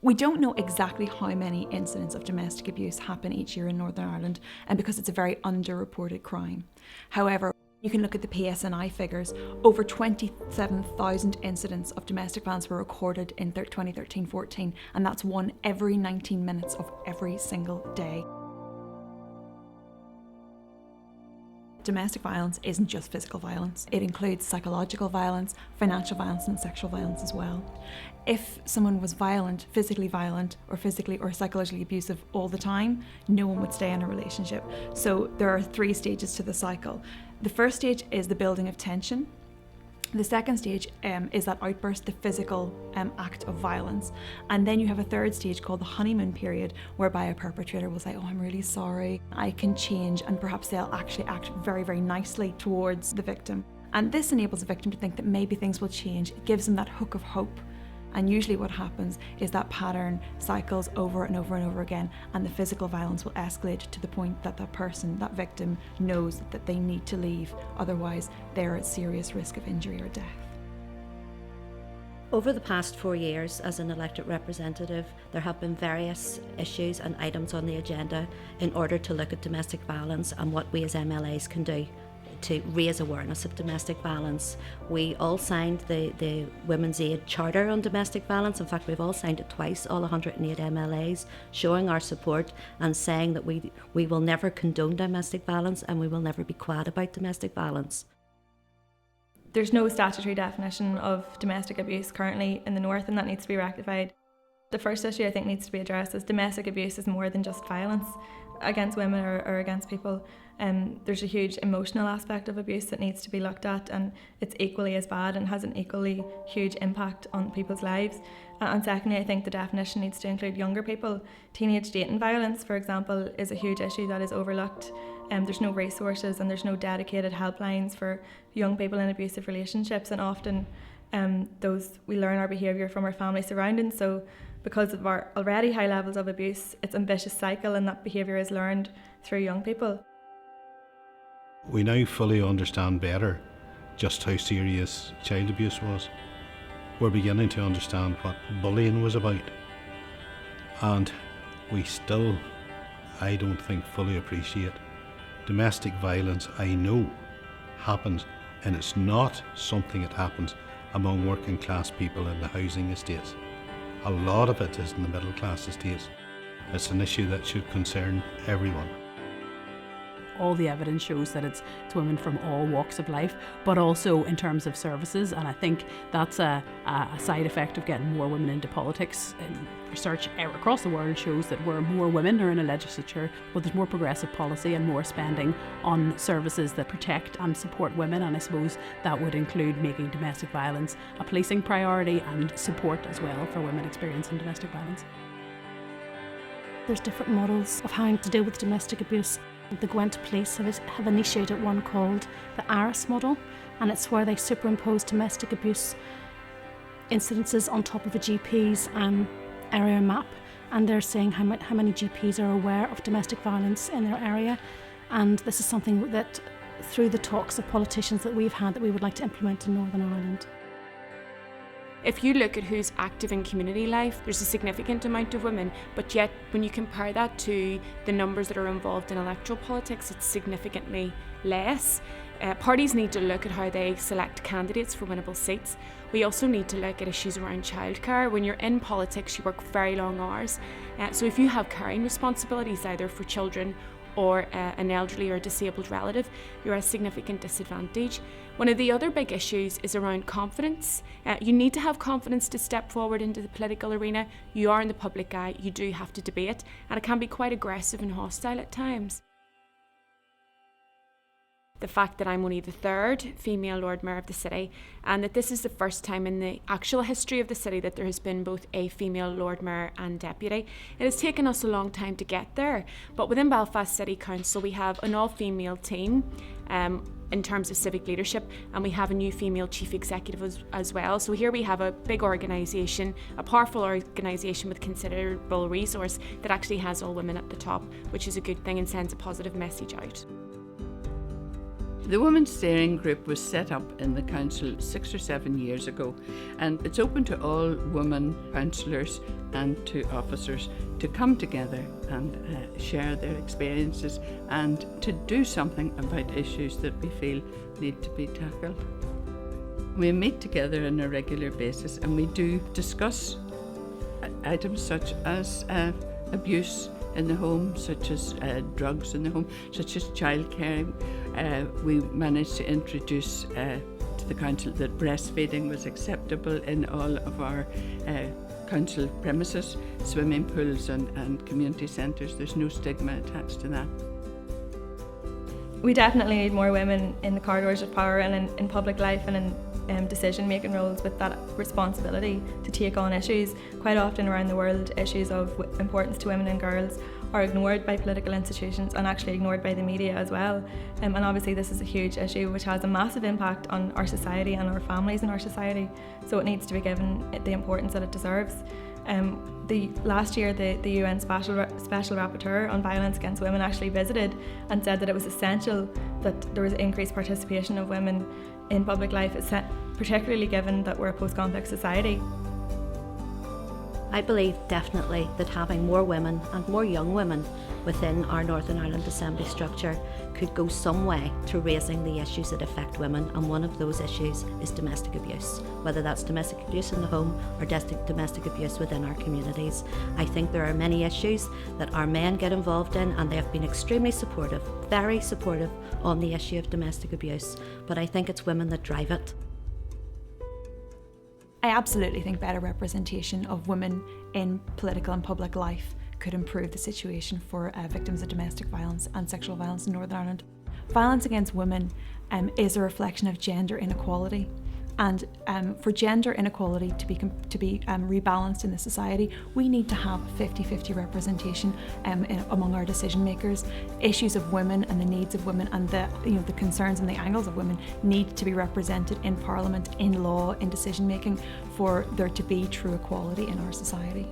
We don't know exactly how many incidents of domestic abuse happen each year in Northern Ireland, and because it's a very underreported crime. However, you can look at the PSNI figures. Over 27,000 incidents of domestic violence were recorded in 2013-14, and that's one every 19 minutes of every single day. Domestic violence isn't just physical violence. It includes psychological violence, financial violence, and sexual violence as well. If someone was violent, or physically or psychologically abusive all the time, no one would stay in a relationship. So there are 3 stages to the cycle. The first stage is the building of tension. The second stage is that outburst, the physical act of violence. And then you have a third stage called the honeymoon period, whereby a perpetrator will say, oh, I'm really sorry, I can change, and perhaps they'll actually act very, very nicely towards the victim. And this enables the victim to think that maybe things will change. It gives them that hook of hope. And usually what happens is that pattern cycles over and over and over again, and the physical violence will escalate to the point that that person, that victim, knows that they need to leave, otherwise they're at serious risk of injury or death. Over the past 4 years as an elected representative, there have been various issues and items on the agenda in order to look at domestic violence and what we as MLAs can do to raise awareness of domestic violence. We all signed the Women's Aid Charter on domestic violence. In fact, we've all signed it twice, all 108 MLAs, showing our support and saying that we will never condone domestic violence and we will never be quiet about domestic violence. There's no statutory definition of domestic abuse currently in the North, and that needs to be rectified. The first issue I think needs to be addressed is domestic abuse is more than just violence against women or against people. There's a huge emotional aspect of abuse that needs to be looked at, and it's equally as bad and has an equally huge impact on people's lives. And secondly, I think the definition needs to include younger people. Teenage dating violence, for example, is a huge issue that is overlooked. There's no resources and there's no dedicated helplines for young people in abusive relationships, and often we learn our behaviour from our family surroundings. So because of our already high levels of abuse, it's an vicious cycle, and that behaviour is learned through young people. We now fully understand better just how serious child abuse was. We're beginning to understand what bullying was about. And we still, I don't think, fully appreciate domestic violence. I know happens, and it's not something that happens among working class people in the housing estates. A lot of it is in the middle class estates. It's an issue that should concern everyone. All the evidence shows that it's women from all walks of life, but also in terms of services, and I think that's a side effect of getting more women into politics. Research across the world shows that where more women are in a legislature, well, there's more progressive policy and more spending on services that protect and support women, and I suppose that would include making domestic violence a policing priority and support as well for women experiencing domestic violence. There's different models of how to deal with domestic abuse. The Gwent Police have initiated one called the ARIS model, and it's where they superimpose domestic abuse incidences on top of a GP's area map, and they're saying how many GPs are aware of domestic violence in their area. And this is something that, through the talks of politicians that we've had, that we would like to implement in Northern Ireland. If you look at who's active in community life, there's a significant amount of women, but yet when you compare that to the numbers that are involved in electoral politics, it's significantly less. Parties need to look at how they select candidates for winnable seats. We also need to look at issues around childcare. When you're in politics, you work very long hours. So if you have caring responsibilities either for children or an elderly or disabled relative, you're at a significant disadvantage. One of the other big issues is around confidence. You need to have confidence to step forward into the political arena. You are in the public eye, you do have to debate, and it can be quite aggressive and hostile at times. The fact that I'm only the third female Lord Mayor of the city, and that this is the first time in the actual history of the city that there has been both a female Lord Mayor and deputy. It has taken us a long time to get there, but within Belfast City Council we have an all-female team in terms of civic leadership, and we have a new female chief executive as well. So here we have a big organisation, a powerful organisation with considerable resource that actually has all women at the top, which is a good thing and sends a positive message out. The Women's Steering Group was set up in the Council 6 or 7 years ago, and it's open to all women councillors and to officers to come together and share their experiences and to do something about issues that we feel need to be tackled. We meet together on a regular basis and we do discuss items such as abuse in the home, such as drugs in the home, such as childcare. We managed to introduce to the council that breastfeeding was acceptable in all of our council premises, swimming pools and community centres. There's no stigma attached to that. We definitely need more women in the corridors of power and in public life and in decision-making roles with that responsibility to take on issues. Quite often around the world, issues of importance to women and girls are ignored by political institutions and actually ignored by the media as well. And obviously this is a huge issue which has a massive impact on our society and our families in our society, so it needs to be given the importance that it deserves. Last year the UN Special Rapporteur on Violence Against Women actually visited and said that it was essential that there was increased participation of women in public life, particularly given that we're a post-conflict society. I believe definitely that having more women and more young women within our Northern Ireland Assembly structure could go some way to raising the issues that affect women, and one of those issues is domestic abuse, whether that's domestic abuse in the home or domestic abuse within our communities. I think there are many issues that our men get involved in, and they have been extremely supportive, very supportive on the issue of domestic abuse, but I think it's women that drive it. I absolutely think better representation of women in political and public life could improve the situation for victims of domestic violence and sexual violence in Northern Ireland. Violence against women is a reflection of gender inequality, and for gender inequality to be rebalanced in the society, we need to have 50-50 representation among our decision makers. Issues of women and the needs of women and the concerns and the angles of women need to be represented in Parliament, in law, in decision making, for there to be true equality in our society.